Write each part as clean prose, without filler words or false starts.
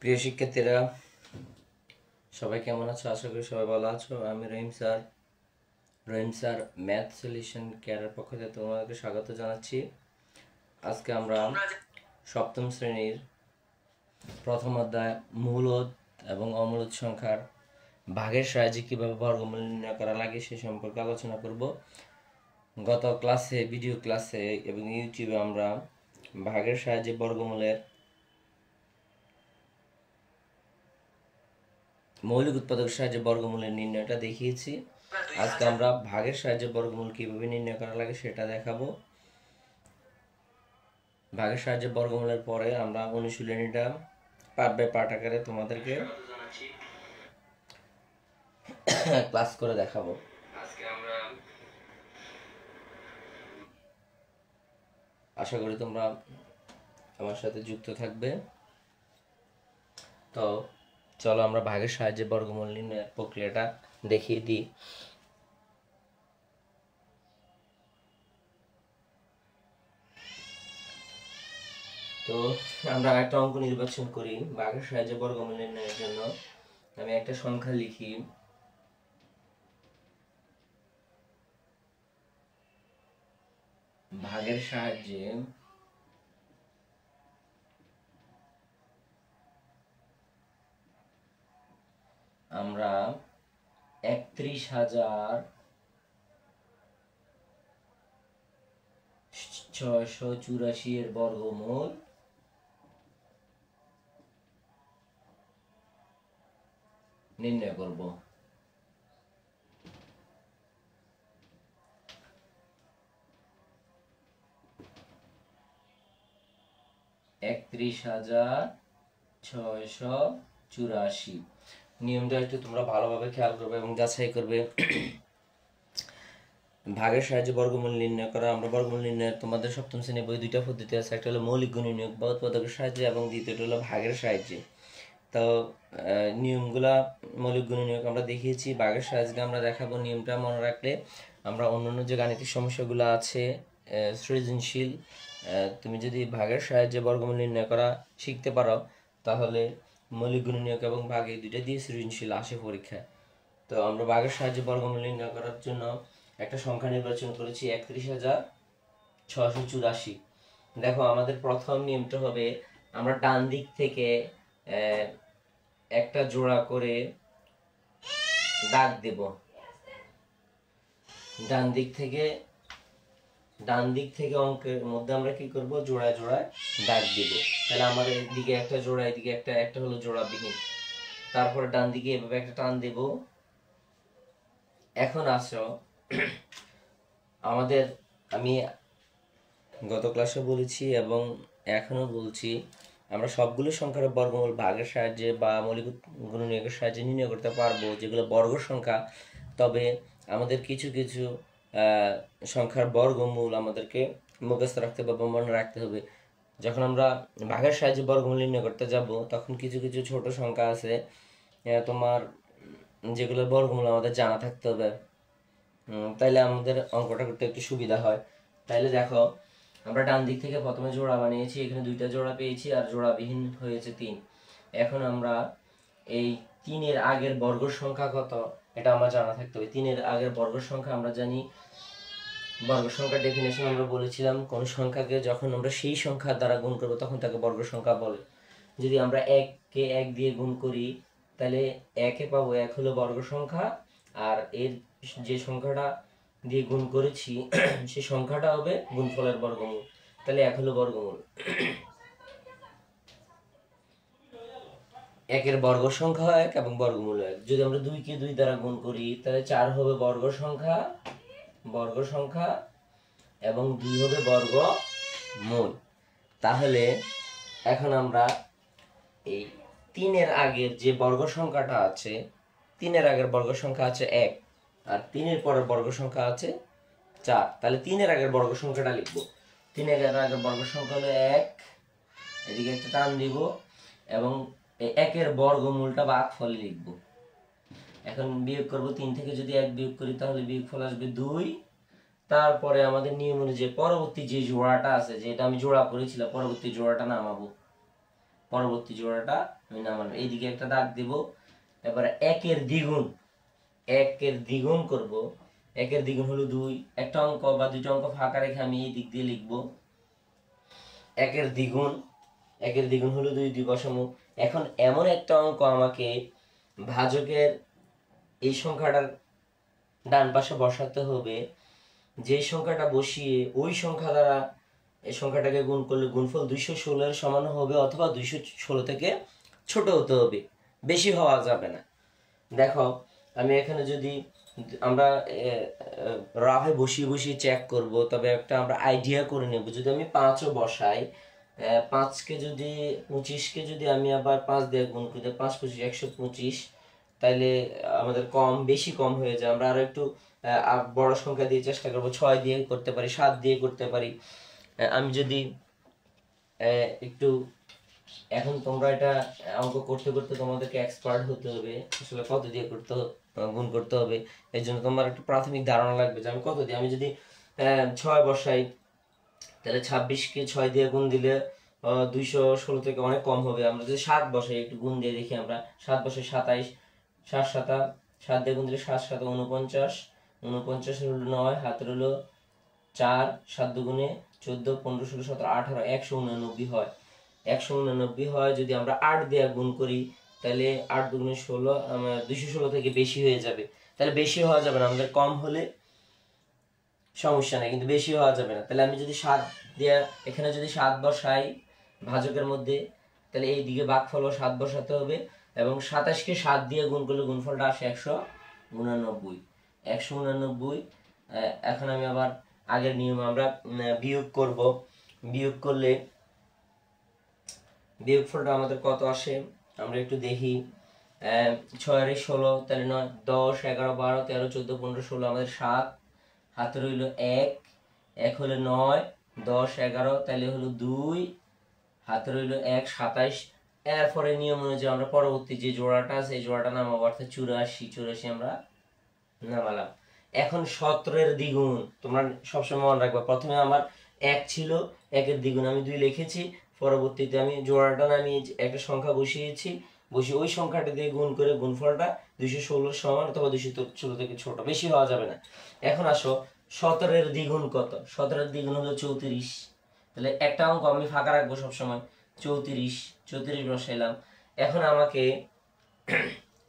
প্রিয় শিক্ষার্থীরা, সবাই কেমন আছো? আশা করি সবাই ভালো আছো। আমি রহিম স্যার ম্যাথ সলিউশন কেয়ারের পক্ষ থেকে তোমাদেরকে স্বাগত জানাচ্ছি। আজকে আমরা সপ্তম শ্রেণীর প্রথম অধ্যায় মূলদ এবং অমূলদ সংখ্যার ভাগের সাহায্যে কীভাবে বর্গমূল নির্ণয় করা লাগে সে সম্পর্কে আলোচনা করব। গত ক্লাসে, ভিডিও ক্লাসে এবং ইউটিউবে আমরা ভাগের সাহায্যে বর্গমূলের মৌলিক উৎপাদকের সাহায্যে বর্গমূলের নির্ণয়টা দেখিয়েছি। আজকে আমরা ভাগের সাহায্যে বর্গমূল কিভাবে নির্ণয় করা লাগে সেটা দেখাবো। ভাগের সাহায্যে বর্গমূলের পরে আমরা অনুশীলনীটা পার্ট বাই পার্ট আকারে তোমাদেরকে ক্লাস করে দেখাবো। আশা করি তোমরা আমার সাথে যুক্ত থাকবে। তো চলো আমরা ভাগের সাহায্যে বর্গমূল নির্ণয়ের প্রক্রিয়াটা দেখিয়ে দিই। তো আমরা একটা অঙ্ক নির্বাচন করি ভাগের সাহায্যে বর্গমূল নির্ণয়ের জন্য। আমি একটা সংখ্যা লিখি, ভাগের সাহায্যে আমরা 31,684 এর বর্গমূল নির্ণয় করব। নিয়মটা একটু তোমরা ভালোভাবে খেয়াল করবে এবং যাচাই করবে। ভাগের সাহায্যে বর্গমূল নির্ণয় করা, আমরা বর্গমূল নির্ণয়ের তোমাদের সপ্তম শ্রেণী বই দুইটা পদ্ধতি আছে, একটা হলো মৌলিক গুণনীয়ক বা উৎপাদকের সাহায্যে এবং দ্বিতীয়টা হলো ভাগের সাহায্যে। তো নিয়মগুলা মৌলিক গুণনীয়ক আমরা দেখিয়েছি, ভাগের সাহায্যে আমরা দেখাবো। নিয়মটা মনে রাখলে আমরা অন্যান্য যে গাণিতিক সমস্যাগুলো আছে সৃজনশীল, তুমি যদি ভাগের সাহায্যে বর্গমূল নির্ণয় করা শিখতে পারো তাহলে মৌলিক গুণনীয়ক এবং ভাগ এই দুইটা দিয়ে সৃজনশীল আসে পরীক্ষায়। তো আমরা ভাগের সাহায্যে বর্গমূল নির্ণয় করার জন্য একটা সংখ্যা নির্বাচন করেছি 31,684। দেখো আমাদের প্রথম নিয়মটা হবে আমরা ডান দিক থেকে একটা জোড়া করে দাগ দেব। ডান দিক থেকে অঙ্কের মধ্যে আমরা কি করব, জোড়ায় জোড়ায় দাগ দেব। তাহলে আমার এদিকে একটা জোড়া, এদিকে একটা হলো জোড়া বিহীন। তারপরে ডান দিকে এভাবে একটা টান দেব। এখন আসো, আমি গত ক্লাসে বলেছি এবং এখনো বলছি, আমরা সবগুলো সংখ্যার বর্গমূল ভাগের সাহায্যে বা মৌলিক গুণনীয়কের সাহায্যে নির্ণয় করতে পারবো যেগুলো বর্গ সংখ্যা। তবে আমাদের কিছু কিছু সংখ্যার বর্গমূল আমাদেরকে মুখস্থ রাখতে বা মনে রাখতে হবে। যখন আমরা ভাগের সাহায্যে বর্গমূল নির্ণয় করতে যাব তখন কিছু কিছু ছোট সংখ্যা আছে তোমার যেগুলোর বর্গমূল আমাদের জানা থাকতে হবে, তাইলে আমাদের অঙ্কটা করতে একটু সুবিধা হয়। তাইলে দেখো আমরা ডান দিক থেকে প্রথমে জোড়া বানিয়েছি, এখানে দুইটা জোড়া পেয়েছি আর জোড়াবিহীন হয়েছে 3। এখন আমরা এই 3-এর আগের বর্গ সংখ্যা কত এটা আমার জানা থাকতে হবে। 3-এর আগের বর্গ সংখ্যা আমরা জানি, বর্গ সংখ্যার ডেফিনেশন আমরা বলেছিলাম, কোন সংখ্যাকে যখন আমরা সেই সংখ্যা দ্বারা গুণ করব তখন তাকে বর্গ সংখ্যা বলে। যদি আমরা 1-কে 1 দিয়ে গুণ করি তাহলে 1-এ পাবো 1 হলো বর্গ সংখ্যা, আর এর যে সংখ্যাটা দিয়ে গুণ করেছি সেই সংখ্যাটা হবে গুণফলের বর্গমূল। তাহলে 1 হলো বর্গমূল। 1-এর বর্গ সংখ্যা 1 এবং বর্গমূল 1। যদি আমরা 2-কে 2 দ্বারা গুণ করি তাহলে 4 হবে বর্গ সংখ্যা এবং 2 হবে বর্গমূল। তাহলে এখন আমরা এই 3-এর আগের যে বর্গ সংখ্যাটা আছে, 3-এর আগের বর্গ সংখ্যা আছে 1 আর 3-এর পরের বর্গ সংখ্যা আছে 4। তাহলে 3-এর আগের বর্গ সংখ্যাটা লিখব। 3-এর আগের বর্গ সংখ্যা হলো 1, এদিকে একটা টান দিব এবং এই 1-এর বর্গমূলটা ভাগফলে লিখব। এখন বিয়োগ করব, 3 থেকে যদি 1 বিয়োগ করি তাহলে বিয়োগফল আসবে 2। তারপরে আমাদের নিয়ম অনুযায়ী পরবর্তী যে জোড়াটা আছে, যেটা আমি জোড়া করেছিলাম, পরবর্তী জোড়াটা নামাবো। পরবর্তী জোড়াটা আমি নামালাম, এইদিকে একটা দাগ দিব। এবারে একের দ্বিগুণ করব। একের দ্বিগুণ হলো 2, একটা অঙ্ক বা দুইটা অঙ্ক ফাঁকা রেখে আমি এই দিক দিয়ে লিখব একের দ্বিগুণ হলো 2, 2 বসাবো। এখন এমন একটা অঙ্ক আমাকে ভাজকের এই সংখ্যাটার ডান পাশে বসাতে হবে, যে সংখ্যাটা বসিয়ে ওই সংখ্যা দ্বারা এই সংখ্যাটাকে গুণ করলে গুণফল 216 এর সমান হবে, অথবা 216 থেকে ছোট হতে হবে, বেশি হওয়া যাবে না। দেখো আমি এখানে যদি আমরা রাফে বসিয়ে চেক করব, তবে একটা আমরা আইডিয়া করে নেব। যদি আমি 5ও বসাই, 5কে যদি 25কে যদি আমি আবার 5 দিয়ে গুণ করি, 5 25 125, তাইলে আমাদের বেশি কম হয়ে যায়। আমরা আরো একটু বড় সংখ্যা দিয়ে চেষ্টা করব, 6 দিয়ে করতে পারি, 7 দিয়ে করতে পারি। আমি যদি একটু, এখন তোমরা এটা অঙ্ক করতে করতে তোমাদেরকে এক্সপার্ট হতে হবে, আসলে কত দিয়ে গুণ করতে হবে। এই জন্য তোমার একটু প্রাথমিক ধারণা লাগবে যে আমি কত দিয়ে, আমি যদি 6 বসাই, তাহলে 26কে 6 দিয়ে গুণ দিলে 216 থেকে অনেক কম হবে। আমরা যদি 7 বসাই, একটু গুণ দিয়ে দেখি, আমরা 7 বসাই, 27, 7 7 দিয়ে গুণ দিলে 7 7 49, 49 হলো 9, হাতের হলো 4, 7 দুগুণে 14, 15 16 17 18, 189 হয়। 189 হয়। যদি আমরা 8 দিয়ে গুণ করি, তাহলে 8 দুগুণে 16, 216 থেকে বেশি হয়ে যাবে। তাহলে বেশি হওয়া যাবে না, আমাদের কম হলে সমস্যা নেই, কিন্তু বেশি হওয়া যাবে না। তাহলে আমি যদি 7 দিয়ে, এখানে যদি 7 বসাই ভাজকের মধ্যে, তাহলে এই দিকে ভাগফল 7 বসাতে হবে, এবং 27কে 7 দিয়ে গুণ করলে গুণফলটা আসে 189। 189। এখন আমি আবার আগের নিয়ম আমরা বিয়োগ করব। বিয়োগ করলে বিয়োগফলটা আমাদের কত আসে আমরা একটু দেখি। 6 আর 16, তাহলে 9, 10 11 12 13 14 15 16, আমাদের 7, হাতে রইল 1, 1 হলে 9, 10 11, তাহলে হলো 2, হাতে রইল 1, 27। এরপরে নিয়ম অনুযায়ী আমরা পরবর্তী যে জোড়াটা আছে এই জোড়াটা নামাবো, অর্থাৎ 84 আমরা নামালাম। এখন 17 এর দ্বিগুণ তোমরা সবসময় মনে রাখবা, প্রথমে আমার 1 ছিল, 1 এর দ্বিগুণ আমি 2 লিখেছি, পরবর্তীতে আমি জোড়াটা নামিয়ে একটা সংখ্যা বসিয়েছি, বসিয়ে ওই সংখ্যাটা দিয়ে গুণ করে গুণফলটা 216 সমান অথবা 216 থেকে ছোট, বেশি হওয়া যাবে না। এখন আসো 17 এর দ্বিগুণ কত? 17 এর দ্বিগুণ হলো 34। তাহলে একটা অঙ্ক আমি ফাঁকা রাখবো সবসময়, 34 বসাইলাম। এখন আমাকে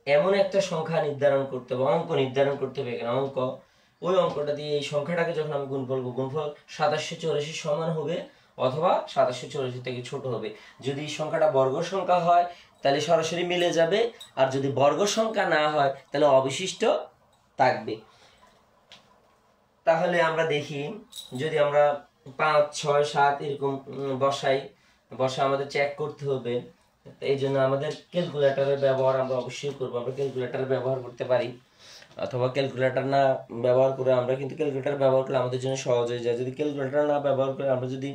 এমন একটা সংখ্যা নির্ধারণ করতে হবে, অঙ্ক নির্ধারণ করতে হবে। এখানে অঙ্ক, ওই অঙ্কটা দিয়ে এই সংখ্যাটাকে যখন আমি গুণ করবো, গুণফল 2784 সমান হবে অথবা 2784 থেকে ছোট হবে। যদি এই সংখ্যাটা বর্গ সংখ্যা হয় তাহলে সরাসরি মিলে যাবে, আর যদি বর্গ সংখ্যা না হয় তাহলে অবশিষ্ট থাকবে। তাহলে আমরা দেখি, যদি আমরা 5 6 7 এরকম বসা আমাদের চেক করতে হবে। এই জন্য আমাদের ক্যালকুলেটরের ব্যবহার আমরা অবশ্যই করবো। আমরা ক্যালকুলেটর ব্যবহার করতে পারি, অথবা ক্যালকুলেটর না ব্যবহার করে আমরা কিন্তু ক্যালকুলেটর ব্যবহার করলে আমাদের জন্য সহজ হয়ে যায়। যদি ক্যালকুলেটর না ব্যবহার করে আমরা যদি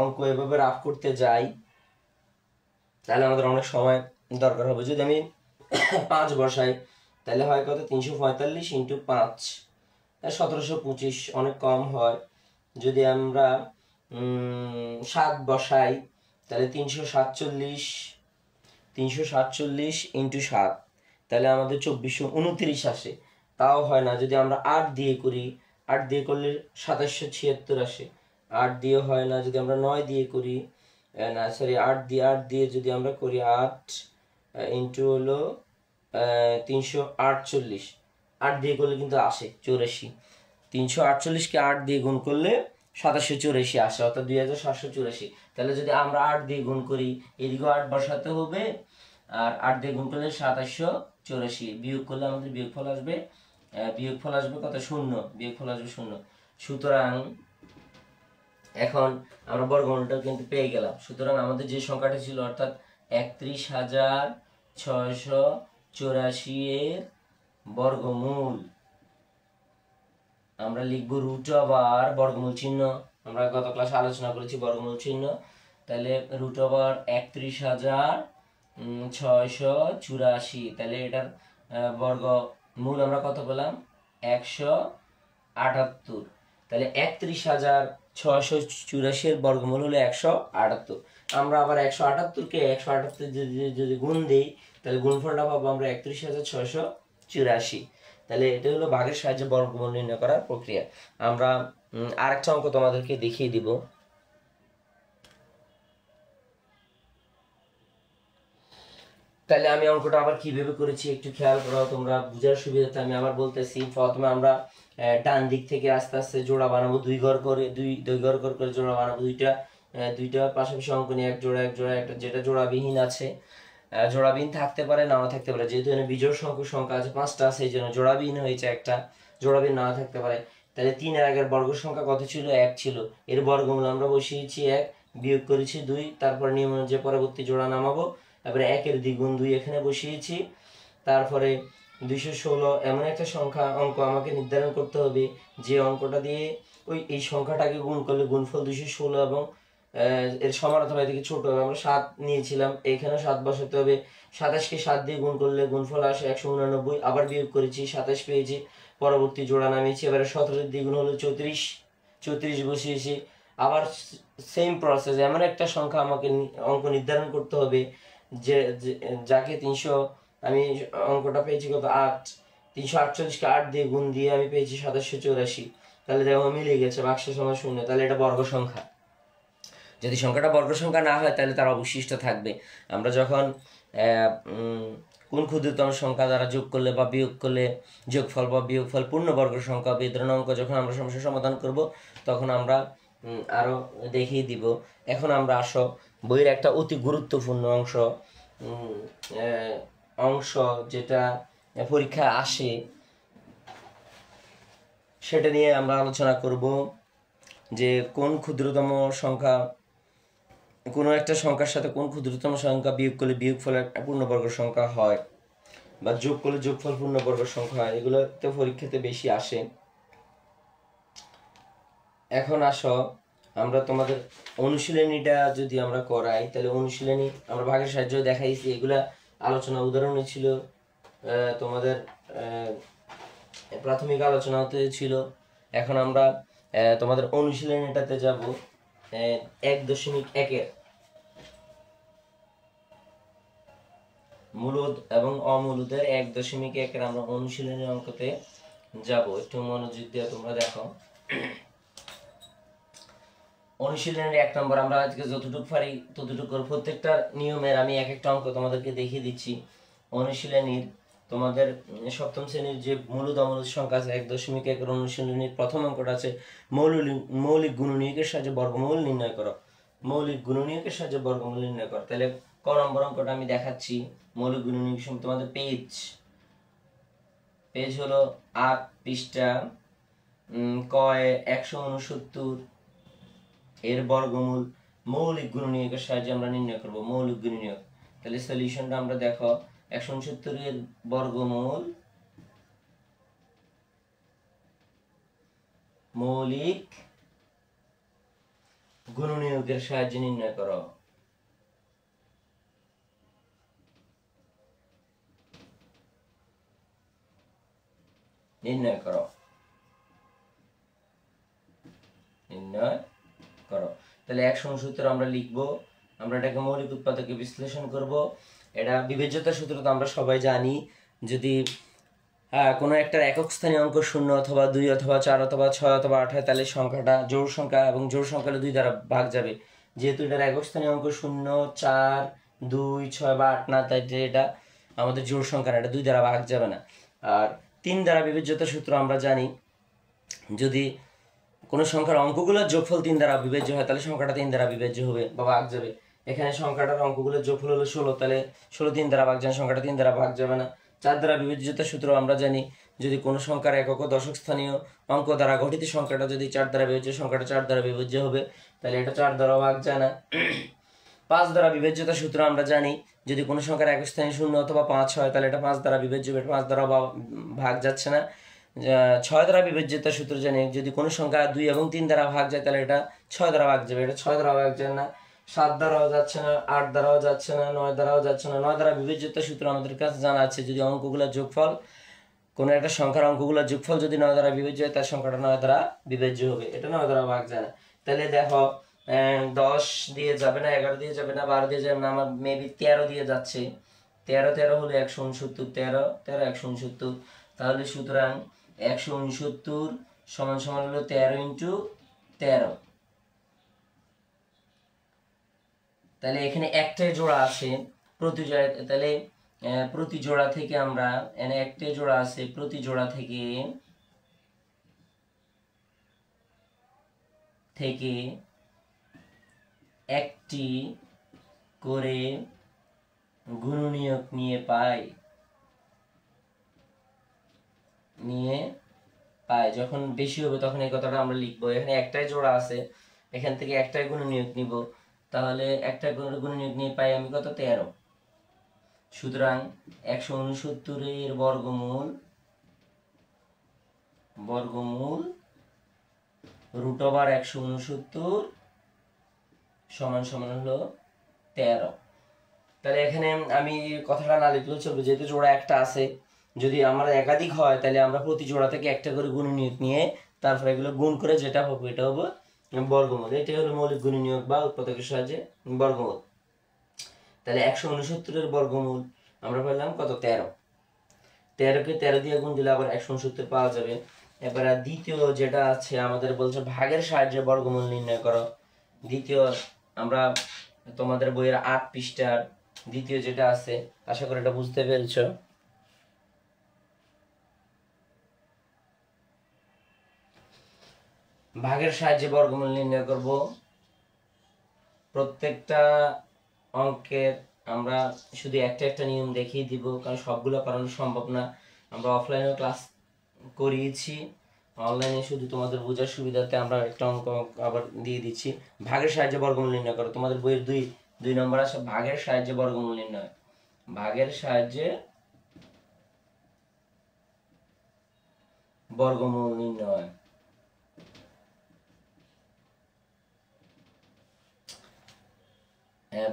অঙ্ক এভাবে রাফ করতে যাই, তাহলে আমাদের অনেক সময় দরকার হবে। যদি আমি 5 বসাই, তাহলে হয় কত? 345 ইন্টু 5, 1725, অনেক কম হয়। যদি আমরা 7 বসাই, তাহলে 347 ইন্টু 7, তাহলে আমাদের 2429 আসে, তাও হয় না। যদি আমরা 8 দিয়ে করি, 8 দিয়ে করলে 2776 আসে, 8 দিয়ে হয় না। যদি আমরা 9 দিয়ে করি, না সরি 8 দিয়ে যদি আমরা করি, 8 ইন্টু হলো 348, 8 দিয়ে করলে কিন্তু আসে 84। 348কে 8 দিয়ে গুণ করলে 2784 আসে, অর্থাৎ 2784। তাহলে যদি আমরা 8 দিয়ে গুণ করি, এদিকেও 8 বসাতে হবে, আর 8 দিয়ে গুণ করলে 2784, বিয়োগ করলে আমাদের বিয়োগফল আসবে কত? 0। বিয়োগফল আসবে 0। সুতরাং এখন আমরা বর্গমূলটা কিন্তু পেয়ে গেলাম। সুতরাং আমাদের যে সংখ্যাটা ছিল, অর্থাৎ 31684 এর বর্গমূল আমরা লিখবো রুট ওভার বর্গমূল চিহ্ন। আমরা গত ক্লাসে আলোচনা করেছি বর্গমূল চিহ্ন। তাহলে রুট ওভার 31684, তাহলে এটার বর্গমূল আমরা কত পেলাম? 178। তাহলে 684 এর বর্গমূল হলো 178। আমরা আবার 178কে 178 যদি গুণ দিই তাহলে গুণফলটা পাবো আমরা 31,684। তাহলে এটা হলো ভাগের সাহায্যে বর্গমূল নির্ণয় করার প্রক্রিয়া। আমরা আরেকটা অঙ্ক তোমাদেরকে দেখিয়ে দিব। তাহলে আমি অঙ্কটা আবার কিভাবে করেছি একটু খেয়াল করো, তোমরা বুঝার সুবিধাতে আমি আবার বলতেছি। প্রথমে আমরা ডান দিক থেকে আস্তে আস্তে জোড়া বানাবো, দুই ঘর করে জোড়া বানাবো। দুইটা পাশাপাশি অঙ্ক নিয়ে এক জোড়া একটা যেটা জোড়াবিহীন আছে, জোড়াবিহীন থাকতে পারে নাও থাকতে পারে, যেহেতু এখানে বিজোড় সংখ্যা আছে 5টা, সেই জন্য জোড়াবিহীন হয়েছে একটা, জোড়াবিহীন নাও থাকতে পারে। তাহলে 3 এর আগের বর্গ সংখ্যা কত ছিল? 1 ছিল। এর বর্গমূল আমরা বসিয়েছি 1, বিয়োগ করেছি 2, তারপর নিয়ম অনুযায়ী পরবর্তী জোড়া নামাবো, তারপরে 1 এর দ্বিগুণ 2 এখানে বসিয়েছি। তারপরে 216 এমন একটা অঙ্ক আমাকে নির্ধারণ করতে হবে যে অঙ্কটা দিয়ে এই সংখ্যাটাকে গুণ করলে গুণফল 216 এবং এর সমান অথবা এদিকে ছোট হবে। আমরা 7 নিয়েছিলাম, এখানে 7 বসাতে হবে। 27কে 7 দিয়ে গুণ করলে গুণফল আসে 189, আবার বিয়োগ করেছি 27 পেয়েছি, পরবর্তী জোড়া নামিয়েছি। এবারে 17 দ্বিগুণ হলো 34 বসিয়েছি। আবার সেম প্রসেস, এমন একটা সংখ্যা আমাকে অঙ্ক নির্ধারণ করতে হবে যে যাকে 300, আমি অঙ্কটা পেয়েছি কত 8, 348কে 8 দিয়ে গুণ দিয়ে আমি পেয়েছি 2784। তাহলে দেখো মিলে গেছে, বাক্সের সমান 0। তাহলে এটা বর্গ সংখ্যা। যদি সংখ্যাটা বর্গ সংখ্যা না হয় তাহলে তার অবশিষ্ট থাকবে। আমরা যখন কোন ক্ষুদ্রতম সংখ্যা দ্বারা যোগ করলে বা বিয়োগ করলে যোগফল বা বিয়োগফল পূর্ণবর্গ সংখ্যা বিদ্রণ অঙ্ক যখন আমরা সমস্যা সমাধান করব তখন আমরা আরও দেখিয়ে দিব। এখন আমরা আসো বইয়ের একটা অতি গুরুত্বপূর্ণ অংশ যেটা পরীক্ষা আসে সেটা নিয়ে আমরা আলোচনা করব যে কোন ক্ষুদ্রতম সংখ্যা, কোনো একটা সংখ্যার সাথে কোন ক্ষুদ্রতম সংখ্যা বিয়োগ করলে বিয়োগফল একটা পূর্ণবর্গ সংখ্যা হয় বা যোগ করলে যোগফল পূর্ণবর্গ সংখ্যা হয়, এগুলো তো পরীক্ষাতে বেশি আসে। এখন আসো আমরা তোমাদের অনুশীলনীটা যদি আমরা করাই তাহলে অনুশীলনী আমরা ভাগের সাহায্যে দেখাইছি, এগুলা আলোচনা উদাহরণে ছিল, তোমাদের প্রাথমিক আলোচনা হতে ছিল। এখন আমরা তোমাদের অনুশীলনীটাতে যাব। 1.1 মূলদ এবং অমূলদের 1.1 আমরা অনুশীলনী অঙ্কতে যাব। একটু মনোযোগ দিয়ে তোমরা দেখো। অনুশীলনের 1 নম্বর আমরা আজকে যতটুকু পারি ততটুকু, প্রত্যেকটা নিয়মের আমি এক একটা অঙ্ক তোমাদেরকে দেখিয়ে দিচ্ছি। অনুশীলনীর তোমাদের সপ্তম শ্রেণীর যে মূলদ অমূলদ সংখ্যা আছে 1.1 অনুশীলনীর প্রথম অঙ্কটা আছে মৌলিক গুণনীয়কের সাহায্যে বর্গমূল নির্ণয় করো। মৌলিক গুণনীয়কের সাহায্যে বর্গমূল নির্ণয় করো। তাহলে ক নম্বর অঙ্কটা আমি দেখাচ্ছি। মৌলিক গুণনীয়ক সম্পর্কে তোমাদের পেজ হলো 8 পৃষ্ঠা, ক 169 এর বর্গমূল মৌলিক গুণনীয়কের সাহায্যে আমরা নির্ণয় করব। মৌলিক গুণনীয়ক, তাহলে সলিউশনটা আমরা দেখো। 169 এর বর্গমূল মৌলিক গুণনীয়কের সাহায্যে নির্ণয় করো। নির্ণয় করো। তাহলে 169 আমরা লিখবো, আমরা এটাকে মৌলিক উৎপাদকে বিশ্লেষণ করব। এটা বিবেচ্যতা সূত্র তো আমরা সবাই জানি। যদি কোনো একটা একক স্থানীয় অঙ্ক 0 অথবা 2 অথবা 4 অথবা 6 অথবা 8 হয় তাহলে সংখ্যাটা জোড় সংখ্যা, এবং জোড় সংখ্যা হলে 2 দ্বারা ভাগ যাবে। যেহেতু এটার একক স্থানীয় অঙ্ক 0, 4, 2, 6 বা 8 না, তাই এটা আমাদের জোড় সংখ্যা না, এটা 2 দ্বারা ভাগ যাবে না। আর 3 দ্বারা বিবেচ্যতা সূত্র আমরা জানি, যদি কোনো সংখ্যার অঙ্কগুলোর যোগফল 3 দ্বারা বিভাজ্য হয় তাহলে সংখ্যাটা 3 দ্বারা বিভাজ্য হবে বা ভাগ যাবে। এখানে সংখ্যাটার অঙ্কগুলোর যোগফল হলো 16, তাহলে 16 3 দ্বারা ভাগ যাবে, সংখ্যাটা 3 দ্বারা ভাগ যাবে না। 4 দ্বারা বিভাজ্যতার সূত্র আমরা জানি, যদি কোনো সংখ্যার একক ও দশক স্থানীয় অঙ্ক দ্বারা গঠিত সংখ্যাটা যদি 4 দ্বারা বিভাজ্য, সংখ্যাটা 4 দ্বারা বিভাজ্য হবে, তাহলে এটা 4 দ্বারা ভাগ যায় না। 5 দ্বারা বিভাজ্যতার সূত্র আমরা জানি, যদি কোনো সংখ্যার একক স্থানীয় 0 অথবা 5 হয় তাহলে এটা 5 দ্বারা বিভাজ্য হবে, 5 দ্বারা ভাগ যাচ্ছে না। 6 দ্বারা বিভাজ্যতার সূত্র জানি, যদি কোনো সংখ্যা 2 এবং 3 দ্বারা ভাগ যায় তাহলে এটা 6 দ্বারা ভাগ যাবে, এটা 6 দ্বারা ভাগ যায় না। 7 দ্বারাও যাচ্ছে না, 8 দ্বারাও যাচ্ছে না, 9 দ্বারাও যাচ্ছে না। 9 দ্বারা বিভাজ্যতার সূত্র আমাদের কাছে জানা আছে, যদি অঙ্কগুলোর যোগফল, কোনো একটা সংখ্যার অঙ্কগুলোর যোগফল যদি 9 দ্বারা বিভাজ্য হয় তার সংখ্যাটা 9 দ্বারা বিভাজ্য হবে, এটা 9 দ্বারা ভাগ যায় না। তাহলে দেখো 10 দিয়ে যাবে না, 11 দিয়ে যাবে না, 12 দিয়ে যাবে না, আমার মেবি 13 দিয়ে যাচ্ছে। 13 হলো 169, 13 13 169। তাহলে সুতরাং 169 সমান সমান হলো 13 ইন্টু 13। তাহলে এখানে একটাই জোড়া আছে প্রতি জোড়া, তাহলে প্রতি জোড়া থেকে আমরা এখানে একটাই জোড়া আছে, প্রতি জোড়া থেকে একটি করে গুণনীয়ক নিয়ে পাই। যখন বেশি হবে তখন এই কথাটা আমরা লিখবো। এখানে একটাই জোড়া আছে, এখান থেকে একটাই গুণনীয়ক নিব, তাহলে একটা গুণনীয়ক নিয়ে পাই আমি কত 13। সুতরাং 169 বর্গমূল √169 সমান সমান হলো 13। তাহলে এখানে আমি কথাটা না লিখলেও চলবে, যেহেতু জোড়া একটা আছে। যদি আমার একাধিক হয় তাহলে আমরা প্রতি জোড়া থেকে একটা করে গুণনীয়ক নিয়ে তারপরে এগুলো গুণ করে যেটা হবে এটা হবে বর্গমূল। এটাই হলো মৌলিক গুণনীয়ক বা উৎপাদকের সাহায্যে বর্গমূল। তাহলে 169 বর্গমূল আমরা পেলাম কত 13। 13কে 13 দিয়ে গুণ দিলে আবার 169 পাওয়া যাবে। এবারে দ্বিতীয় যেটা আছে আমাদের বলছে ভাগের সাহায্যে বর্গমূল নির্ণয় করো। দ্বিতীয় আমরা তোমাদের বইয়ের 8 পৃষ্ঠার দ্বিতীয় যেটা আছে, আশা করি এটা বুঝতে পেরেছো। ভাগের সাহায্যে বর্গমূল নির্ণয় করব। প্রত্যেকটা অঙ্কের আমরা শুধু একটা একটা নিয়ম দেখিয়ে দিব, কারণ সবগুলো করানো সম্ভব না। আমরা অফলাইনে ক্লাস করিয়েছি, অনলাইনে শুধু তোমাদের বোঝার সুবিধাতে আমরা একটা অঙ্ক আবার দিয়ে দিচ্ছি। ভাগের সাহায্যে বর্গমূল নির্ণয় করো। তোমাদের বইয়ের 2 নম্বর আছে ভাগের সাহায্যে বর্গমূল নির্ণয়। ভাগের সাহায্যে বর্গমূল নির্ণয়।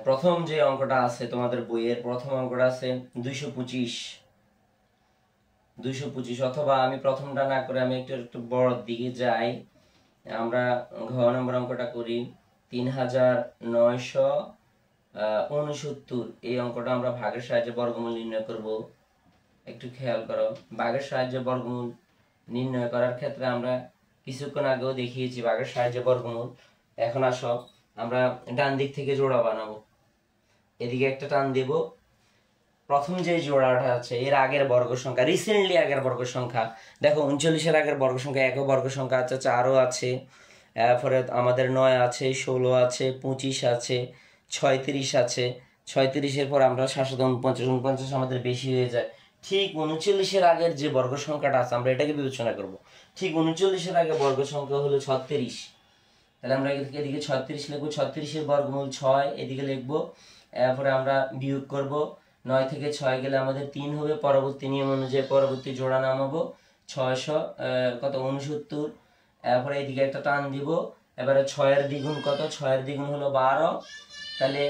প্রথম যে অঙ্কটা আছে তোমাদের বইয়ের প্রথম অঙ্কটা আছে 225, অথবা আমি প্রথমটা না করে আমি একটু বড় দিকে যাই। আমরা ঘ নম্বর অঙ্কটা করি 3969। এই অঙ্কটা আমরা ভাগের সাহায্যে বর্গমূল নির্ণয় করব। একটু খেয়াল করো, ভাগের সাহায্যে বর্গমূল নির্ণয় করার ক্ষেত্রে আমরা কিছুক্ষণ আগেও দেখিয়েছি ভাগের সাহায্যে বর্গমূল। এখন আসো আমরা ডান দিক থেকে জোড়া বানাবো। এদিকে একটা টান দেব, প্রথম যে জোড়াটা আছে এর আগের বর্গ সংখ্যা, রিসেন্টলি আগের বর্গ সংখ্যা দেখো 39-এর আগের বর্গ সংখ্যা একও বর্গ সংখ্যা আছে, 4ও আছে, এরপরে আমাদের 9 আছে, 16 আছে, 25 আছে, 36 আছে। 36-এর পর আমরা 49 আমাদের বেশি হয়ে যায়। ঠিক 39-এর আগের যে বর্গ সংখ্যাটা আছে আমরা এটাকে বিবেচনা করব। ঠিক 39-এর আগে বর্গ সংখ্যা হলো 36। তাহলে আমরা এদিকে 36 লিখবো, 36-এর বর্গমূল 6 এদিকে লিখবো। এরপরে আমরা বিয়োগ করব, 9 থেকে 6 গেলে আমাদের 3 হবে। পরবর্তী নিয়ম অনুযায়ী পরবর্তী জোড়া নামাবো 669। এরপরে এদিকে একটা টান দিব। এবারে 6-এর দ্বিগুণ কত? 6-এর দ্বিগুণ হলো 12। তাহলে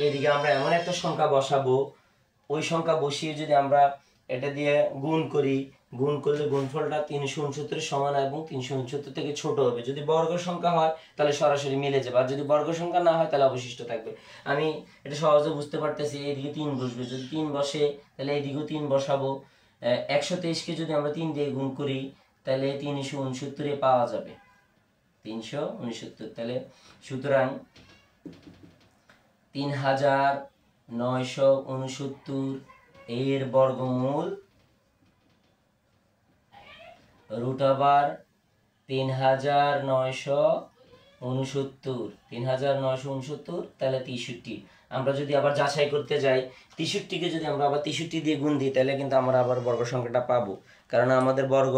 এইদিকে আমরা এমন একটা সংখ্যা বসাবো, ওই সংখ্যা বসিয়ে যদি আমরা এটা দিয়ে গুণ করি, গুণ করলে গুণফলটা 369 সমান এবং 369 থেকে ছোট হবে। যদি বর্গ সংখ্যা হয় তাহলে সরাসরি মিলে যাবে, আর যদি বর্গ সংখ্যা না হয় তাহলে অবশিষ্ট থাকবে। আমি এটা সহজে বুঝতে পারতেছি। এইদিকে 3 বসবে, যদি 3 বসে তাহলে এইদিকেও 3 বসাবো। 123-কে যদি আমরা 3 দিয়ে গুণ করি তাহলে 369 পাওয়া যাবে, 369। তাহলে সুতরাং 3969 এর বর্গমূল √3969 তাহলে 63। আমরা যদি আবার যাচাই করতে যাই 63-কে যদি আমরা আবার 63 দিয়ে গুণ দিই তাহলে কিন্তু আমরা আবার বর্গ সংখ্যাটা পাবো। কারণ আমাদের বর্গ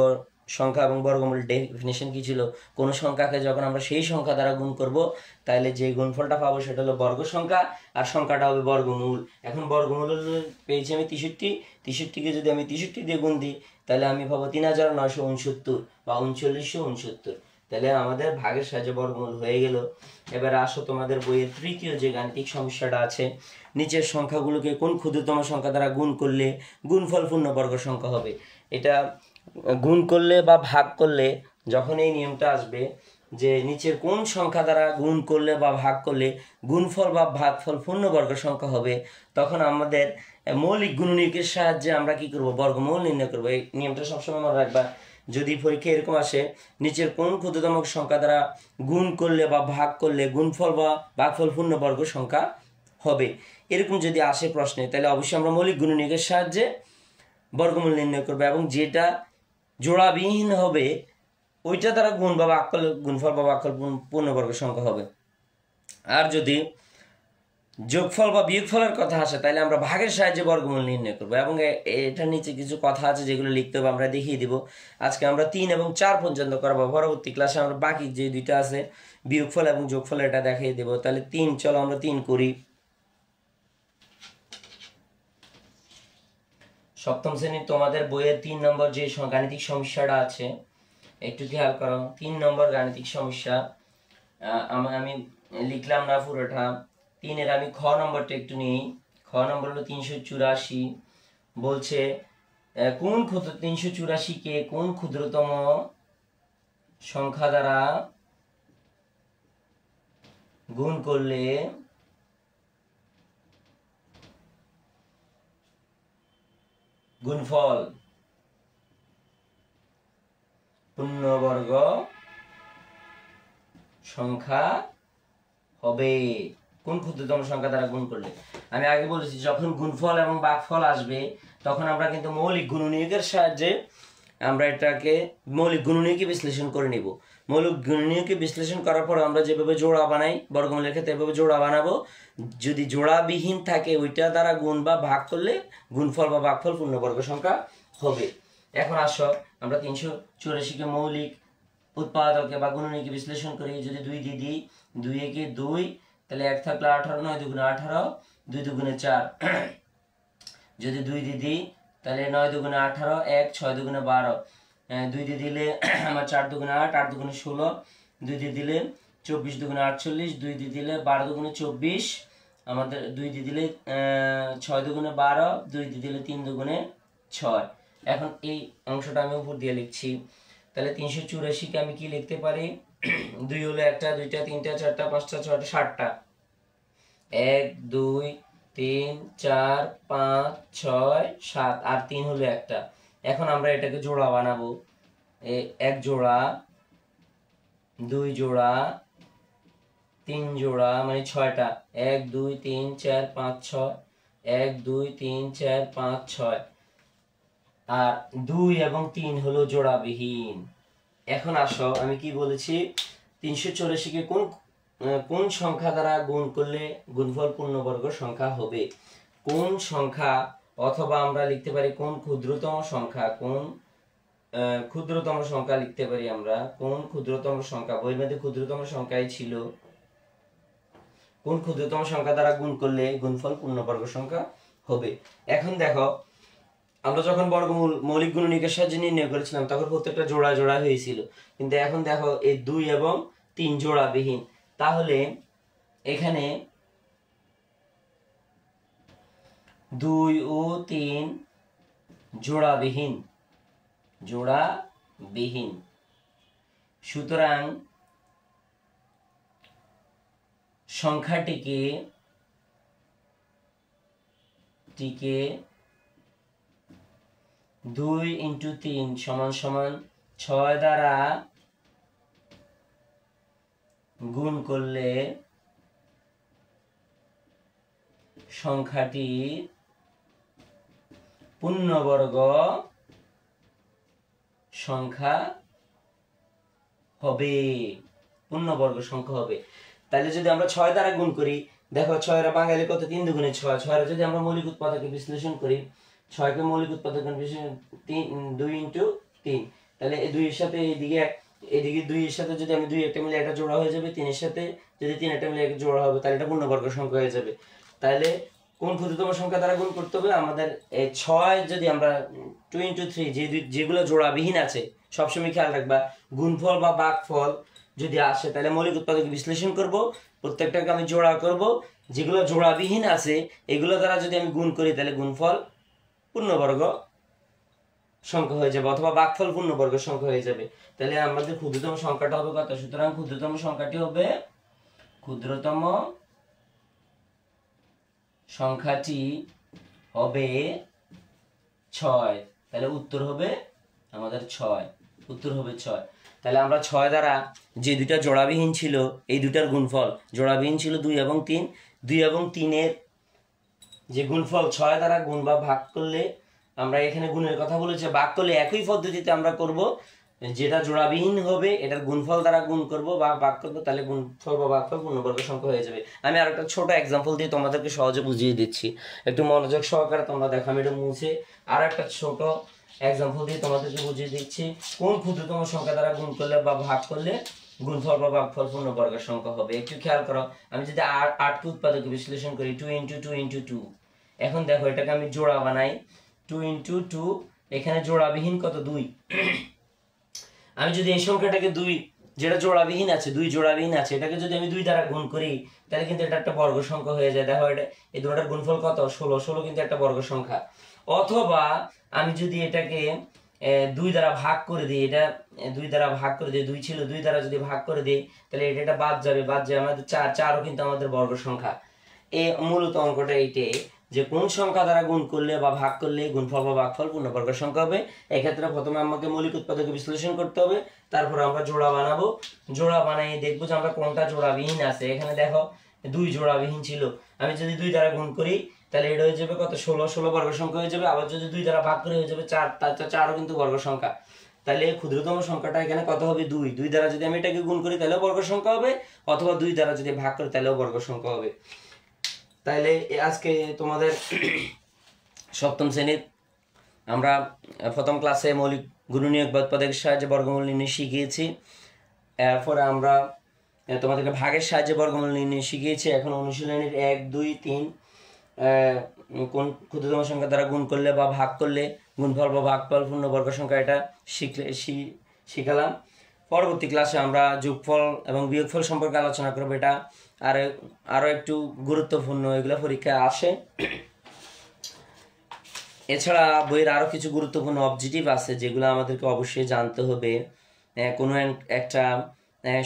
সংখ্যা এবং বর্গমূল ডেফিনিশন কি ছিল? কোনো সংখ্যাকে যখন আমরা সেই সংখ্যা দ্বারা গুণ করব তাহলে যে গুণফলটা পাবো সেটা হলো বর্গ সংখ্যা, আর সংখ্যাটা হবে বর্গমূল। এখন বর্গমূল পেয়েছি আমি 63-কে যদি আমি 63 দিয়ে গুণ দিই তাহলে আমি পাবো 3969 বা 3969। তাহলে আমাদের ভাগের সাহায্যে বর্গমূল হয়ে গেল। এবার আসো তোমাদের বইয়ের তৃতীয় যে গাণিতিক সমস্যাটা আছে, নিচের সংখ্যাগুলোকে কোন ক্ষুদ্রতম সংখ্যা দ্বারা গুণ করলে গুণফল পূর্ণবর্গ সংখ্যা হবে। এটা গুণ করলে বা ভাগ করলে যখন এই নিয়মটা আসবে যে নিচের কোন সংখ্যা দ্বারা গুণ করলে বা ভাগ করলে গুণফল বা ভাগফল পূর্ণবর্গ সংখ্যা হবে, তখন আমাদের মৌলিক গুণনীয়কের সাহায্যে আমরা কি করব, বর্গমূল নির্ণয় করব। এই নিয়মটা সবসময় মনে রাখবা। যদি পরীক্ষা এরকম আসে, নিচের কোন ক্ষুদ্রতম সংখ্যা দ্বারা গুণ করলে বা ভাগ করলে গুণফল বা ভাগফল পূর্ণবর্গ সংখ্যা হবে, এরকম যদি আসে প্রশ্নে, তাহলে অবশ্যই আমরা মৌলিক গুণনীয়কের সাহায্যে বর্গমূল নির্ণয় করবো, এবং যেটা জোড়াবিহীন হবে ওইটা দ্বারা গুণ বা ভাগ করলে গুণফল বা ভাগফল পূর্ণবর্গ সংখ্যা হবে। আর যদি যোগফল বা বিয়োগফলের কথা আসে, তাহলে আমরা ভাগের সাহায্যে বর্গমূল নির্ণয় করবো। এবং এটার নিচে কিছু কথা আছে যেগুলো লিখতে হবে, আমরা দেখিয়ে দিব। আজকে আমরা 3 এবং 4 পর্যন্ত করবো, পরবর্তী ক্লাসে আমরা বাকি যে দুইটা আছে বিয়োগফল এবং যোগফল এটা দেখিয়ে দেবো। তাহলে 3, চলো আমরা 3 করি। সপ্তম শ্রেণীর তোমাদের বইয়ের 3 নম্বর যে গাণিতিক সমস্যাটা আছে একটু খেয়াল করো। 3 নম্বর গাণিতিক সমস্যা আমি লিখলাম না পুরোটা। 3-এর আমি খ নম্বরটা একটু নিই। খ নম্বর হলো 384। বলছে কোন 384-কে কোন ক্ষুদ্রতম সংখ্যা দ্বারা গুণ করলে গুণফল পূর্ণবর্গ সংখ্যা হবে। কোন ক্ষুদ্রতম সংখ্যা দ্বারা গুণ করলে, আমি আগে বলেছি যখন গুণফল এবং ভাগফল আসবে তখন আমরা কিন্তু মৌলিক গুণনীয়কের সাহায্যে আমরা এটাকে মৌলিক গুণনীয়কে বিশ্লেষণ করে নিব। মৌলিক গুণনীয়কে বিশ্লেষণ করার পর আমরা যেভাবে জোড়া বানাই বর্গমূলের ক্ষেত্রে এভাবে জোড়া বানাবো। যদি জোড়াবিহীন থাকে ওইটা দ্বারা গুণ বা ভাগ করলে গুণফল বা ভাগফল পূর্ণবর্গ সংখ্যা হবে। এখন আসো আমরা 384-কে মৌলিক উৎপাদকে বা গুণনীয়কে বিশ্লেষণ করি। যদি 2 দিয়ে দিই, 2 একে 2, তাহলে 1 থাকলে 18, 9 দুগুণে 18, 2 দুগুণে 4। যদি 2 দিয়ে দিই তাহলে 9 দুগুণে 18, 1, 6 দুগুণে 12, 2 দিয়ে দিলে আমার 4 দুগুণে 8, 8 দুগুণে 16, 2 দিয়ে দিলে 24 দুগুণে 48, 2 দিয়ে দিলে 12 দুগুণে 24, আমাদের 2 দিয়ে দিলে 6 দুগুণে 12, 2 দিয়ে দিলে 3 দুগুণে 6। এখন এই অংশটা আমি উপর দিয়ে লিখছি। তাহলে 384-কে আমি কি লিখতে পারি, 2 হলো 1টা, 2টা, 3টা, 4টা, 5টা, 6টা, 7টা। 1, 2, 3, 4, 5, 6, 7 আর 3 হলো 1টা। এখন আমরা এটাকে জোড়া বানাবো। 1 জোড়া, 2 জোড়া, 3 জোড়া, মানে 6টা। 1, 2, 3, 4, 5, 6, 1, 2, 3, 4, 5, 6। আর 2 এবং 3 হলো জোড়াবিহীন। এখন আসো আমি কি বলেছি, 384-কে কোন সংখ্যা দ্বারা গুণ করলে গুণফল পূর্ণবর্গ সংখ্যা হবে। কোন সংখ্যা, অথবা আমরা লিখতে পারি কোন ক্ষুদ্রতম সংখ্যা, কোন ক্ষুদ্রতম সংখ্যা লিখতে পারি আমরা। কোন ক্ষুদ্রতম সংখ্যা, বইয়ের মধ্যে ক্ষুদ্রতম সংখ্যাই ছিল। কোন ক্ষুদ্রতম সংখ্যা দ্বারা গুণ করলে গুণফল পূর্ণবর্গ সংখ্যা হবে। এখন দেখো আমরা যখন বর্গমূল মৌলিক গুণনীয়কের সাহায্যে নির্ণয় করেছিলাম তখন প্রত্যেকটা জোড়া জোড়া হয়েছিল, কিন্তু এখন দেখো এই 2 এবং 3 জোড়াবিহীন। তাহলে এখানে 2 ও 3 জোড়াবিহীন, জোড়াবিহীন। সুতরাং সংখ্যাটিকে 2 × 3 = 6 দ্বারা গুণ করলে সংখ্যাটি পূর্ণবর্গ সংখ্যা হবে, পূর্ণবর্গ সংখ্যা হবে। তাহলে যদি আমরা 6 দ্বারা গুণ করি, দেখো 6 এর বাঙালি কত, 3 দুগুণে 6। 6 এর যদি আমরা মৌলিক উৎপাদকে বিশ্লেষণ করি, 6কে মৌলিক উৎপাদক 2 × 3, তাহলে এই 2 এর সাথে এদিকে 2 এর সাথে যদি আমি 2 একটা মিলে একটা জোড়া হয়ে যাবে, 3 এর সাথে যদি 3 একটা মিলে একটা জোড়া হবে, তাহলে এটা পূর্ণবর্গ সংখ্যা হয়ে যাবে। তাহলে কোন ক্ষুদ্রতম সংখ্যা দ্বারা গুণ করতে হবে আমাদের, এই 6 যদি আমরা 2 × 3 যেগুলো জোড়াবিহীন আছে সবসময় খেয়াল রাখবা, গুণফল বা ভাগফল যদি আসে তাহলে মৌলিক উৎপাদক বিশ্লেষণ করব, প্রত্যেকটাকে আমি জোড়া করব। যেগুলো জোড়াবিহীন আছে এগুলো দ্বারা যদি আমি গুণ করি তাহলে গুণফল পূর্ণবর্গ সংখ্যা হয়ে যাবে, অথবা ভাগফল পূর্ণবর্গের সংখ্যা হয়ে যাবে। তাহলে আমাদের ক্ষুদ্রতম সংখ্যাটা হবে কত? সুতরাং ক্ষুদ্রতম সংখ্যাটি হবে, ক্ষুদ্রতম সংখ্যাটি হবে 6। তাহলে উত্তর হবে আমাদের 6, উত্তর হবে 6। তাহলে আমরা 6 দ্বারা যে দুইটা জোড়াবিহীন ছিল এই দুটার গুণফল, জোড়াবিহীন ছিল 2 এবং 3, 2 এবং 3-এর যে গুণফল 6 দ্বারা গুণ বা ভাগ করলে, আমরা এখানে গুণের কথা বলেছে, ভাগ করলে একই পদ্ধতিতে আমরা করব, যেটা জোড়াবিহীন হবে এটার গুণফল দ্বারা গুণ করব বা ভাগ করব, তাহলে গুণফল বা ভাগফল পূর্ণবর্গ সংখ্যা হয়ে যাবে। আমি আর একটা ছোট এক্সাম্পল দিয়ে তোমাদেরকে সহজে বুঝিয়ে দিচ্ছি, একটু মনোযোগ সহকারে তোমরা দেখো। আমি এটা মুছে আর একটা ছোট এক্সাম্পল দিয়ে তোমাদেরকে বুঝিয়ে দিচ্ছি কোন ক্ষুদ্রতম সংখ্যা দ্বারা গুণ করলে বা ভাগ করলে গুণফল বা ভাগফল পূর্ণবর্গের সংখ্যা হবে। একটু খেয়াল করো, আমি যদি 8কে উৎপাদক বিশ্লেষণ করি, 2 × 2 × 2, এখন দেখো এটাকে আমি জোড়া বানাই, 2 × 2, এখানে জোড়াবিহীন কত? 2। আমি যদি এই সংখ্যাটাকে 2, যেটা জোড়াবিহীন আছে, 2 জোড়াবিহীন আছে, এটাকে যদি আমি 2 দ্বারা গুণ করি তাহলে কিন্তু এটা একটা বর্গ সংখ্যা হয়ে যায়। দেখো এটা, এই দুটোটার গুণফল কত? 16, 16 কিন্তু একটা বর্গ সংখ্যা। অথবা আমি যদি এটাকে 2 দ্বারা ভাগ করে দিই, এটা 2 দ্বারা ভাগ করে দিই, 2 ছিল, 2 দ্বারা যদি ভাগ করে দিই তাহলে এটা বাদ যাবে, বাদ যায় আমাদের 4, 4ও কিন্তু আমাদের বর্গ সংখ্যা। এই মূলত অঙ্কটা এইটাই, যে কোন সংখ্যা দ্বারা গুণ করলে বা ভাগ করলে গুণফল বা ভাগফল পূর্ণবর্গ সংখ্যা হবে। এক্ষেত্রে প্রথমে আমাকে মৌলিক উৎপাদক বিশ্লেষণ করতে হবে, তারপর আমরা জোড়া বানাবো, জোড়া বানিয়ে দেখবো যে আমরা কোনটা জোড়াবিহীন আছে। এখানে দেখো 2 জোড়াবিহীন ছিল, আমি যদি 2 দ্বারা গুণ করি তাহলে এটা হয়ে যাবে কত? 16, 16 বর্গ সংখ্যা হয়ে যাবে। আবার যদি 2 দ্বারা ভাগ করে হয়ে যাবে 4, তার 4ও কিন্তু বর্গ সংখ্যা। তাহলে ক্ষুদ্রতম সংখ্যাটা এখানে কত হবে? 2, 2 দ্বারা যদি আমি এটাকে গুণ করি তাহলেও বর্গ সংখ্যা হবে, অথবা 2 দ্বারা যদি ভাগ করি তাহলেও বর্গ সংখ্যা হবে। তাহলে আজকে তোমাদের সপ্তম শ্রেণীর আমরা প্রথম ক্লাসে মৌলিক গুণনীয়ক বা উৎপাদকের সাহায্যে বর্গমূল নির্ণয় শিখিয়েছি। এরপরে আমরা তোমাদেরকে ভাগের সাহায্যে বর্গমূল নির্ণয় শিখিয়েছি। এখন অনুশীলনের 1, 2, 3 কোন ক্ষুদ্রতম সংখ্যা দ্বারা গুণ করলে বা ভাগ করলে গুণফল বা ভাগফল পূর্ণবর্গ সংখ্যা, এটা শিখালাম। পরবর্তী ক্লাসে আমরা যোগফল এবং বিয়োগফল সম্পর্কে আলোচনা করবো। এটা আরো একটু গুরুত্বপূর্ণ, এগুলো পরীক্ষায় আসে। এছাড়া বইয়ের আরো কিছু গুরুত্বপূর্ণ অবজেক্টিভ আছে যেগুলো আমাদেরকে অবশ্যই জানতে হবে। কোনো একটা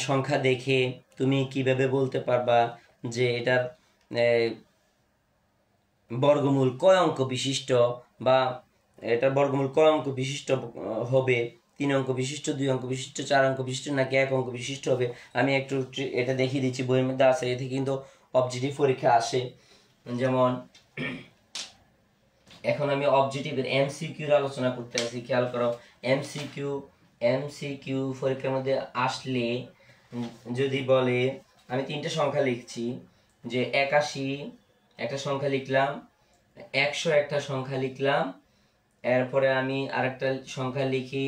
সংখ্যা দেখে তুমি কিভাবে বলতে পারবা যে এটার বর্গমূল কয় অঙ্ক বিশিষ্ট, বা এটার বর্গমূল কয় অঙ্ক বিশিষ্ট হবে, 3 অঙ্ক বিশিষ্ট, 2 অঙ্ক বিশিষ্ট, 4 অঙ্ক বিশিষ্ট, নাকি 1 অঙ্ক বিশিষ্ট হবে। আমি একটু এটা দেখিয়ে দিচ্ছি, বইয়ের মধ্যে আছে, এতে কিন্তু অবজেক্টিভ পরীক্ষা আসে। যেমন এখন আমি অবজেক্টিভের এমসিকিউর আলোচনা করতে আছি, খেয়াল করো। এমসিকিউ পরীক্ষার মধ্যে আসলে যদি বলে, আমি 3টে সংখ্যা লিখছি, যে 81 একটা সংখ্যা লিখলাম, 100 একটা সংখ্যা লিখলাম, এরপরে আমি আরেকটা সংখ্যা লিখি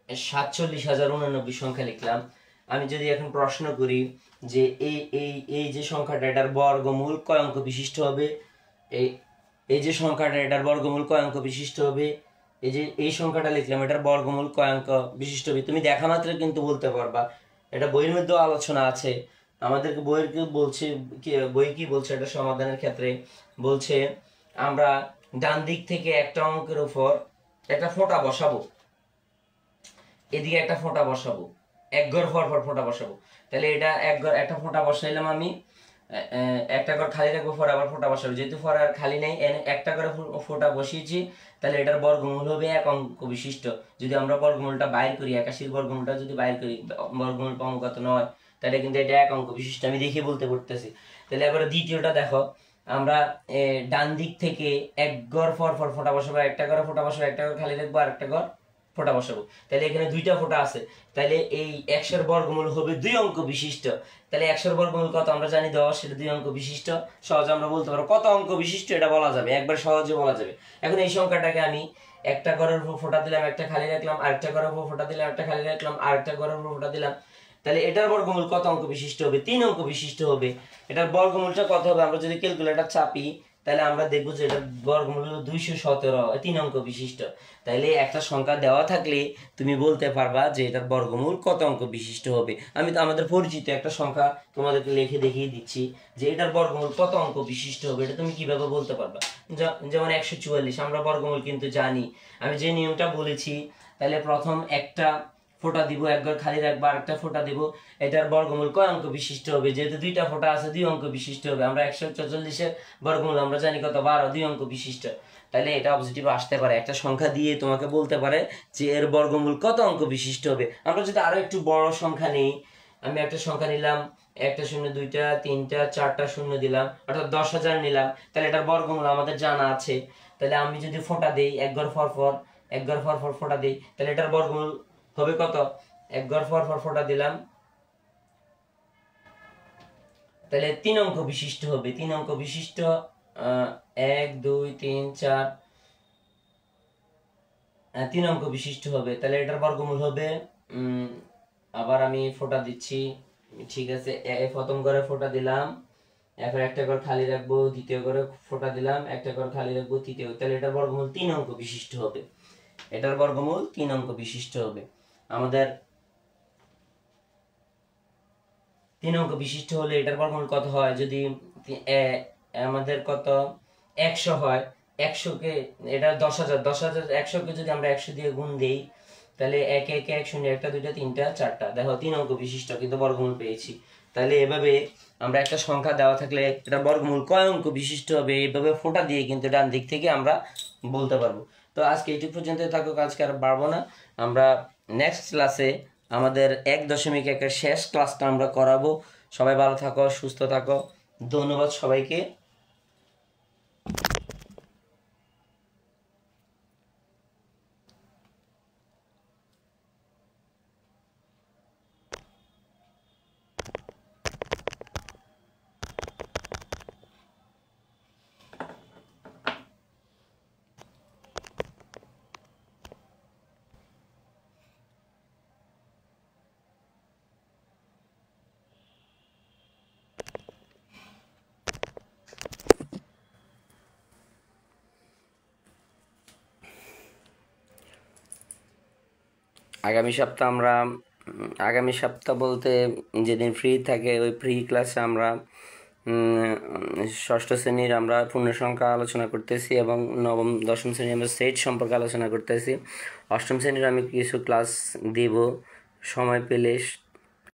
47,089 সংখ্যা লিখলাম। আমি যদি এখন প্রশ্ন করি যে এই যে সংখ্যাটা, এটার বর্গমূল কয় অঙ্ক বিশিষ্ট হবে, এই যে সংখ্যাটা, এটার বর্গমূল কয় অঙ্ক বিশিষ্ট হবে, এই সংখ্যাটা লিখলাম, এটার বর্গমূল কয় অঙ্ক বিশিষ্ট হবে, তুমি দেখা মাত্র কিন্তু বলতে পারবা। এটা বইয়ের মধ্যেও আলোচনা আছে। আমাদেরকে বই কি বলছে এটা সমাধানের ক্ষেত্রে? বলছে আমরা ডান দিক থেকে একটা অঙ্কের উপর একটা ফোঁটা বসাবো, এদিকে একটা ফোঁটা বসাবো, এক ঘর পর ফোঁটা বসাবো। তাহলে এটা একটা ফোঁটা বসাইলাম আমি, একটা ঘর খালি রাখবো, পরে আবার ফোঁটা বসাবো। যেহেতু পরে আর খালি নেই, একটা করে ফোঁটা বসিয়েছি, তাহলে এটার বর্গমূল হবে 1 অঙ্ক বিশিষ্ট। যদি আমরা বর্গমূলটা বাইর করি, 81 বর্গমূলটা যদি বাইর করি, বর্গমূল পাবো কত? 9। তাহলে কিন্তু এটা 1 অঙ্ক বিশিষ্ট, আমি দেখে বলতে পারতেছি। তাহলে এবারে দ্বিতীয়টা দেখো, আমরা ডান দিক থেকে এক ঘর পর ফোঁটা বসাবো, একটা ঘরে ফোঁটা বসাবো, একটা ঘর খালি রাখবো, আর একটা ঘর ফোঁটা বসাবো। তাহলে এখানে 2টা ফোঁটা আছে, তাহলে এই 100 বর্গমূল হবে 2 অঙ্ক বিশিষ্ট। তাহলে 100 বর্গমূল কত? আমরা জানি 10, সেটা 2 অঙ্ক বিশিষ্ট। সহজে আমরা বলতে পারবো কত অঙ্ক বিশিষ্ট, এটা বলা যাবে, একবার সহজে বলা যাবে। এখন এই সংখ্যাটাকে আমি একটা ঘরের উপর ফোঁটা দিলাম, একটা খালি রাখলাম, আরেকটা ঘরের উপর ফোঁটা দিলাম, একটা খালি রাখলাম, আরেকটা ঘরের উপর ফোঁটা দিলাম, তাহলে এটার বর্গমূল কত অঙ্ক বিশিষ্ট হবে? 3 অঙ্ক বিশিষ্ট হবে। এটার বর্গমূলটা কত হবে? আমরা যদি ক্যালকুলেটর চাপি তাহলে আমরা দেখবো যে এটার বর্গমূল হলো 217, 3 অঙ্ক বিশিষ্ট। তাইলে একটা সংখ্যা দেওয়া থাকলে তুমি বলতে পারবা যে এটার বর্গমূল কত অঙ্ক বিশিষ্ট হবে। আমি তো আমাদের পরিচিত একটা সংখ্যা তোমাদেরকে লিখে দেখিয়ে দিচ্ছি যে এটার বর্গমূল কত অঙ্ক বিশিষ্ট হবে, এটা তুমি কিভাবে বলতে পারবা। যেমন 144, আমরা বর্গমূল কিন্তু জানি। আমি যে নিয়মটা বলেছি, তাহলে প্রথম একটা ফোঁটা দিব, একবার খালি রাখবো, আরেকটা ফোঁটা দিব, এটার বর্গমূল কয় অঙ্ক বিশিষ্ট হবে। যেহেতু দুইটা ফোঁটা আছে, 2 অঙ্ক বিশিষ্ট হবে। আমরা 144-এর বর্গমূল আমরা জানি কত, 12, 2 অঙ্ক বিশিষ্ট। তাহলে এটা অবজেক্টিভ আসতে পারে, একটা সংখ্যা দিয়ে তোমাকে বলতে পারে যে এর বর্গমূল কত অঙ্ক বিশিষ্ট হবে। আমরা যদি আরো একটু বড় সংখ্যা নেই, আমি একটা সংখ্যা নিলাম, একটা শূন্য, দুইটা, তিনটা, চারটা শূন্য দিলাম, অর্থাৎ 10,000 নিলাম, তাহলে এটার বর্গমূল আমাদের জানা আছে। তাহলে আমি যদি ফোঁটা দেই, এক ঘর পর পর ফোঁটা দিই, তাহলে এটার বর্গমূল হবে কত। এক ঘর পর ফোঁটা দিলাম, তাহলে 3 অঙ্ক বিশিষ্ট হবে। 3 অঙ্ক বিশিষ্ট, 1 2 3 4, 3 অঙ্ক বিশিষ্ট হবে। তাহলে এটার বর্গমূল হবে, আবার আমি ফোঁটা দিচ্ছি, ঠিক আছে, প্রথম ঘরে ফোঁটা দিলাম, এরপর একটা ঘর খালি রাখবো, দ্বিতীয় ঘরে ফোঁটা দিলাম, একটা ঘর খালি রাখবো, তৃতীয়। তাহলে এটার বর্গমূল 3 অঙ্ক বিশিষ্ট হবে। এটার বর্গমূল 3 অঙ্ক বিশিষ্ট হবে। আমাদের 3 অঙ্ক বিশিষ্ট হলে এটার বর্গমূল কত হয়, যদি আমাদের কত 100 হয়, 100-কে, এটা 10,000, 100-কে যদি আমরা 100 দিয়ে গুণ দেই, তাহলে 1 1 1 0, একটা, দুইটা, তিনটা, চারটা, দেখো 3 অঙ্ক বিশিষ্ট, কিন্তু বর্গমূল পেয়েছি। তাহলে এভাবে আমরা একটা সংখ্যা দেওয়া থাকলে এটা বর্গমূল কয় অঙ্ক বিশিষ্ট হবে, এইভাবে ফোঁটা দিয়ে কিন্তু ডান দিক থেকে আমরা বলতে পারবো। তো আজকে এইটুকু পর্যন্ত থাকুক, আজকে আর বাড়বো না। আমরা নেক্সট ক্লাসে আমাদের 1.1-এর শেষ ক্লাসটা আমরা করাবো। সবাই ভালো থাকো, সুস্থ থাকো, ধন্যবাদ সবাইকে। আগামী সপ্তাহ বলতে যেদিন ফ্রি থাকে, ওই ফ্রি ক্লাসে আমরা ষষ্ঠ শ্রেণীর আমরা পূর্ণসংখ্যা আলোচনা করতেছি, এবং নবম দশম শ্রেণীর আমরা সেট সম্পর্কে আলোচনা করতেছি। অষ্টম শ্রেণীর আমি কিছু ক্লাস দিব সময় পেলে।